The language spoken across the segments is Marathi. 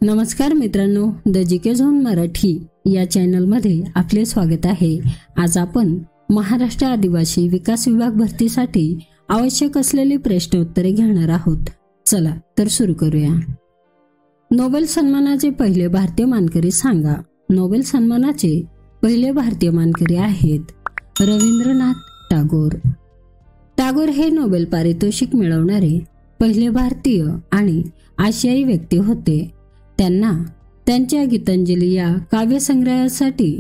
नमस्कार मित्रांनो, द जीके झोन मराठी या चॅनलमध्ये आपले स्वागत आहे। आज आपण महाराष्ट्र आदिवासी विकास विभाग भरतीसाठी आवश्यक असलेली प्रश्न उत्तरे घेणार आहोत। चला तर सुरू करूया। नोबेल सन्मानाचे पहिले भारतीय मानकरी सांगा। नोबेल सन्मानाचे पहिले भारतीय मानकरी आहेत रवींद्रनाथ टागोर। टागोर हे नोबेल पारितोषिक मिळवणारे पहिले भारतीय आणि आशियाई व्यक्ती होते। त्यांना त्यांच्या गीतांजली या काव्यसंग्रहासाठी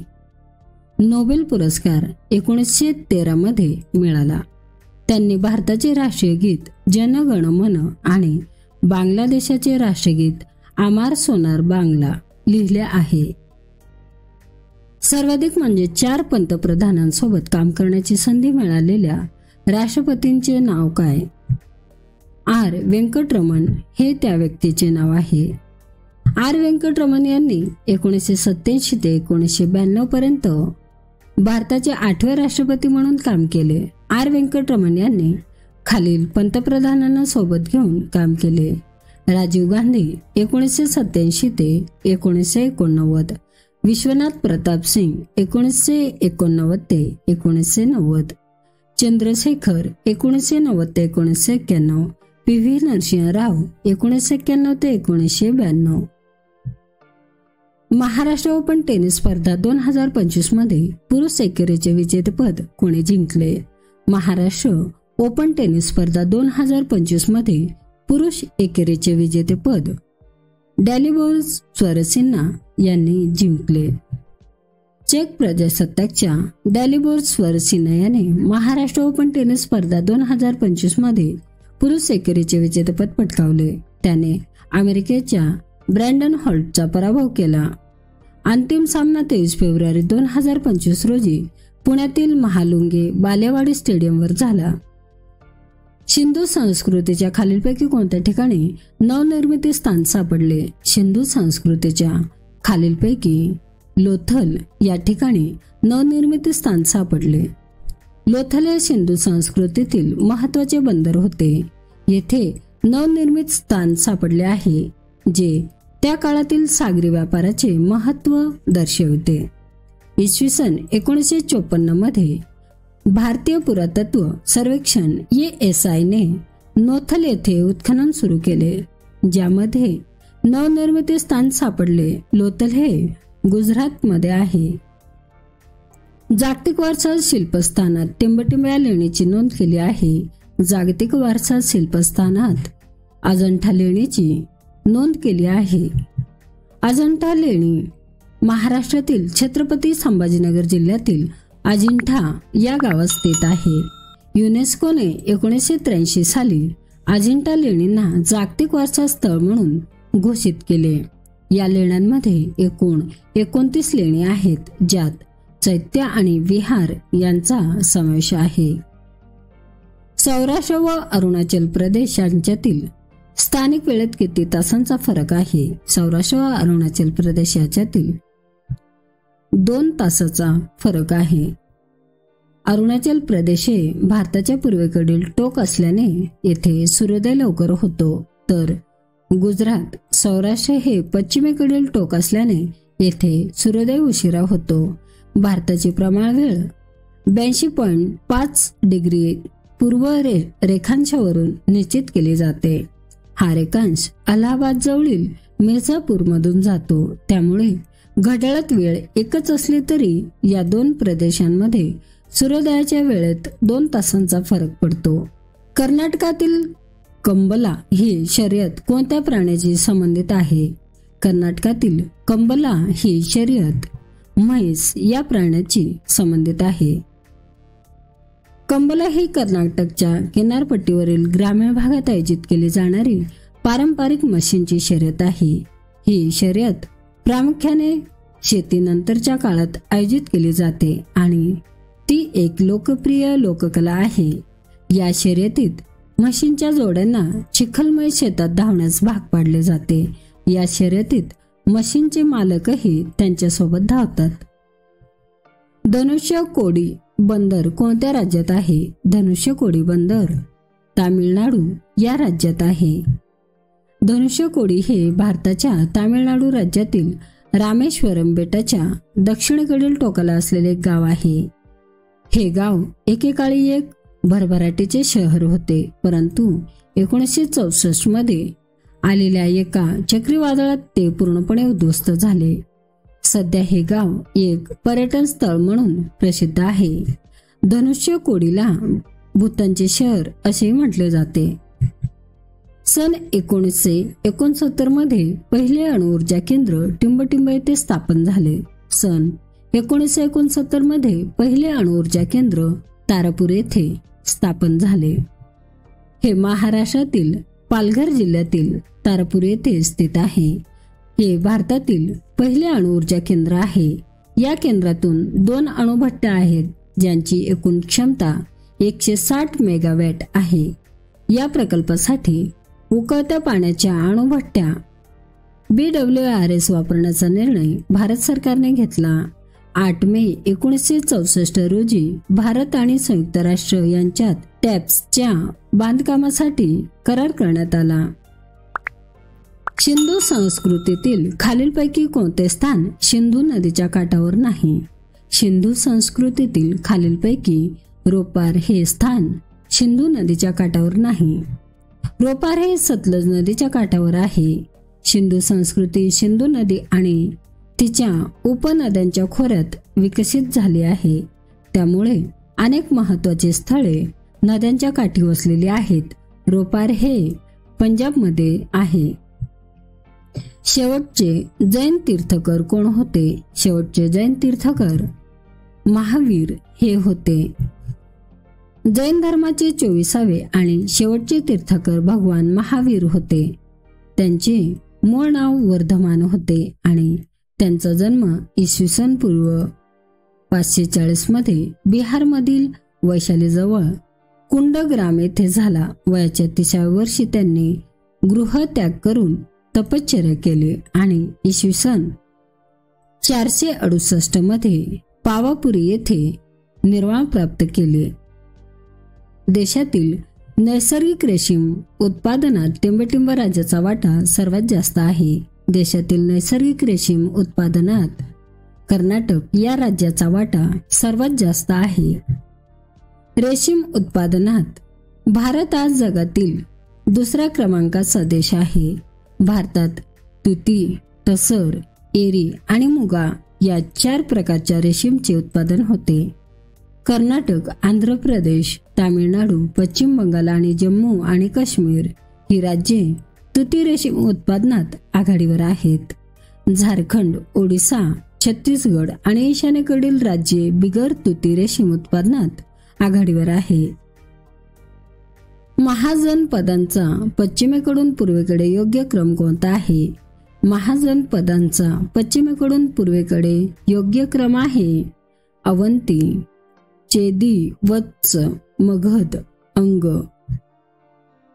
नोबेल पुरस्कार 1913 मध्ये मिळाला। त्यांनी भारताचे राष्ट्रीय गीत जन गण मन आणि बांगलादेशाचे राष्ट्रगीत आमार सोनार बांगला लिहिले आहे। सर्वाधिक म्हणजे 4 पंतप्रधानांसोबत काम करण्याची संधी मिळालेल्या राष्ट्रपतींचे नाव काय? आर व्यंकटरमण हे त्या व्यक्तीचे नाव आहे। आर व्यंकटरमण यांनी 1987 ते 1992 पर्यंत भारताचे 8वे राष्ट्रपती म्हणून काम केले। आर व्यंकटरमण यांनी खालील पंतप्रधानांना सोबत घेऊन काम केले: राजीव गांधी 1987 ते 1989, विश्वनाथ प्रताप सिंग 1989 ते 1990, चंद्रशेखर 1990 ते 1991, पी.व्ही. नरसिंह राव 1991 ते 1992। महाराष्ट्र ओपन टेनिस स्पर्धा 2025 मध्ये पुरुष एकेरीचे विजेतेपद कोणी जिंकले? महाराष्ट्र ओपन टेनिस स्पर्धा 2025 मध्ये पुरुष एकेरीचे विजेतेपद डॅलिबोर स्वरसिन्हा यांनी जिंकले। चेक प्रजासत्ताकच्या डॅलिबोर स्वरसिन्हा याने महाराष्ट्र ओपन टेनिस स्पर्धा 2025 मध्ये पुरुष एकेरीचे विजेतेपद पटकावले। त्याने अमेरिकेच्या ब्रँडन हॉल्टचा पराभव केला। अंतिम सामना 23 फेब्रुवारी 2025 रोजी पुण्यातील महालुंगे बालेवाडी स्टेडियमवर झाला। सिंधू संस्कृतीच्या खालीलपैकी कोणत्या ठिकाणी नवनिर्मिती स्थान सापडले? सिंधू संस्कृतीच्या खालीलपैकी लोथल या ठिकाणी नवनिर्मिती स्थान सापडले। लोथल हे सिंधू संस्कृतीतील महत्त्वाचे बंदर होते। येथे नवनिर्मित स्थान सापडले आहे जे त्या काळातील सागरी व्यापाराचे महत्त्व दर्शविते। इसवी सन 1954 मध्ये भारतीय पुरातत्व सर्वेक्षण ASI ने लोथल येथे उत्खनन सुरू केले, ज्यामध्ये नवनिर्मिती स्थान सापडले। लोथल हे गुजरातमध्ये आहे। जागतिक वारसा शिल्पस्थानात टिंबटिंब या लेणीची नोंद केली आहे। जागतिक वारसा शिल्पस्थानात अजंठा लेणीची नोंद केली आहे। अजंठा लेणी महाराष्ट्रातील छत्रपती संभाजीनगर जिल्ह्यातील अजिंठा या गावात स्थित आहे। युनेस्कोने 1983 साली अजिंठा लेणींना जागतिक वारसा स्थळ म्हणून घोषित केले। या लेण्यांमध्ये एकूण 29 लेणी आहेत, ज्यात चैत्य आणि विहार यांचा समावेश आहे। सौराष्ट्र व अरुणाचल प्रदेश यांच्यातील स्थानिक वेळेत किती तासांचा फरक आहे? सौराष्ट्र व अरुणाचल प्रदेश यांच्यातील 2 तासाचा फरक आहे। अरुणाचल प्रदेश हे भारताच्या पूर्वेकडील टोक असल्याने येथे सूर्योदय लवकर होतो, तर गुजरात सौराष्ट्र हे पश्चिमेकडील टोक असल्याने येथे सूर्योदय उशिरा होतो। भारताची प्रमाण वेळ 82.5 डिग्री पूर्व रेखांशावरून निश्चित केली जाते। हा रेखांश अलाहाबाद जवळील मिर्झापूर मधून जातो, त्यामुळे घड्याळात वेळ एकच असली तरी या 2 प्रदेशांमध्ये सूर्योदयाच्या वेळेत 2 तासांचा फरक पडतो। कर्नाटकातील कंबला ही शर्यत कोणत्या प्राण्याशी संबंधित आहे? कर्नाटकातील कंबला ही शर्यत म्हैस या प्राण्याची संबंधित आहे। कंबला ही कर्नाटकच्या किनारपट्टीवरील ग्रामीण भागात आयोजित केली जाणारी पारंपरिक म्हशींची शर्यत आहे। ही शर्यत प्रामुख्याने शेतीनंतरच्या काळात आयोजित केली जाते आणि ती एक लोकप्रिय लोककला आहे। या शर्यतीत म्हशींच्या जोड्यांना चिखलमय शेतात धावण्यास भाग पाडले जाते। या शर्यतीत म्हशींचे मालकही त्यांच्यासोबत धावतात। धनुष्यकोडी बंदर कोणत्या राज्यात आहे? धनुष्यकोडी बंदर तामिळनाडू या राज्यात आहे। धनुष्यकोडी हे भारताच्या तामिळनाडू राज्यातील रामेश्वरम बेटाच्या दक्षिणेकडील टोकाला असलेले एक गाव आहे. हे गाव एकेकाळी एक भरभराटीचे शहर होते, परंतु 1964 मध्ये आलेल्या एका चक्रीवादळात ते पूर्णपणे उद्ध्वस्त झाले. सध्या हे गाव एक पर्यटन स्थळ म्हणून प्रसिद्ध आहे. धनुष्यकोडीला भूतानचे शहर असेही म्हटले जाते. सन 1969 मध्ये पहिले अणुऊर्जा केंद्र टिंबटिंब येथे स्थापन झाले. सन 1969 मध्ये पहिले अणुऊर्जा केंद्र तारापूर येथे स्थापन झाले. हे महाराष्ट्रातील पालघर जिल्ह्यातील तारापूर येथे स्थित आहे. हे भारतातील पहिले अणुऊर्जा केंद्र आहे. या केंद्रातून 2 अणुभट्ट्या आहेत, ज्यांची एकूण क्षमता 160 मेगावॅट आहे. या प्रकल्पासाठी उकळत्या पाण्याच्या अणुभट्ट्या BWRS वापरण्याचा निर्णय भारत सरकारने घेतला. 8 मे 1964 रोजी भारत आणि संयुक्त राष्ट्र यांच्यात टॅप्सच्या बांधकामासाठी करार करण्यात आला. सिंधू संस्कृतीतील खालीलपैकी कोणते स्थान सिंधू नदीच्या काठावर नाही? सिंधू संस्कृतीतील खालीलपैकी रोपार हे स्थान सिंधू नदीच्या काठावर नाही. रोपार हे सतलज नदीच्या काठावर आहे. सिंधू संस्कृती सिंधू नदी आणि तिच्या उपनद्यांच्या खोऱ्यात विकसित झाली आहे. त्यामुळे अनेक महत्त्वाची स्थळे नद्यांच्या काठी वसलेली आहेत. रोपार हे पंजाबमध्ये आहे. शेवटचे जैन तीर्थकर कोण होते? शेवटचे जैन तीर्थकर महावीर हे होते. जैन धर्माचे 24वे आणि शेवटचे तीर्थकर भगवान महावीर होते. त्यांचे मूळ नाव वर्धमान होते आणि त्यांचा जन्म इसवी पूर्व 540 मध्ये बिहारमधील वैशालीजवळ कुंडग्राम येथे झाला. वयाच्या 30व्या वर्षी त्यांनी गृहत्याग करून तपश्चर्या केली आणि इसवी सन 468 मध्ये पावापुरी येथे निर्वाण प्राप्त केले. देशातील नैसर्गिक रेशीम उत्पादनात टिंबटिंब राज्याचा वाटा सर्वात जास्त आहे. देशातील नैसर्गिक रेशीम उत्पादनात कर्नाटक या राज्याचा वाटा सर्वात जास्त आहे. रेशीम उत्पादनात भारत आज जगातील 2ऱ्या क्रमांकाचा देश आहे. भारतात तुती, टसर, एरी आणि मुगा या 4 प्रकारच्या रेशीमचे उत्पादन होते. कर्नाटक, आंध्र प्रदेश, तामिळनाडू, पश्चिम बंगाल आणि जम्मू आणि काश्मीर ही राज्ये तुती रेशीम उत्पादनात आघाडीवर आहेत. झारखंड, ओडिसा, छत्तीसगड आणि ईशान्येकडील राज्ये बिगर तुती रेशीम उत्पादनात आघाडीवर आहे. महाजनपदांचा पश्चिमेकडून पूर्वेकडे योग्य क्रम कोणता आहे? महाजनपदांचा पश्चिमेकडून पूर्वेकडे योग्य क्रम आहे अवंती, चेदी, वत्स, मगध, अंग.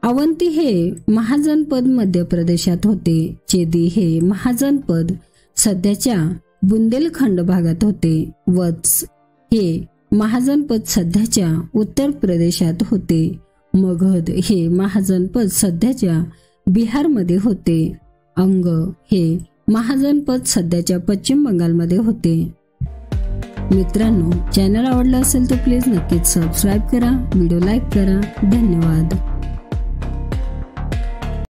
अवंती हे महाजनपद मध्य प्रदेशात होते. चेदी हे महाजनपद सध्याच्या बुंदेलखंड भागात होते. वत्स हे महाजनपद सध्याच्या उत्तर प्रदेशात होते. मगध हे महाजनपद सध्याच्या बिहारमध्ये होते. अंग हे महाजनपद सध्याच्या पश्चिम बंगालमध्ये होते. मित्रांनो, चॅनल आवडला असेल तर प्लीज नक्कीच सबस्क्राईब करा, व्हिडिओ लाईक करा. धन्यवाद.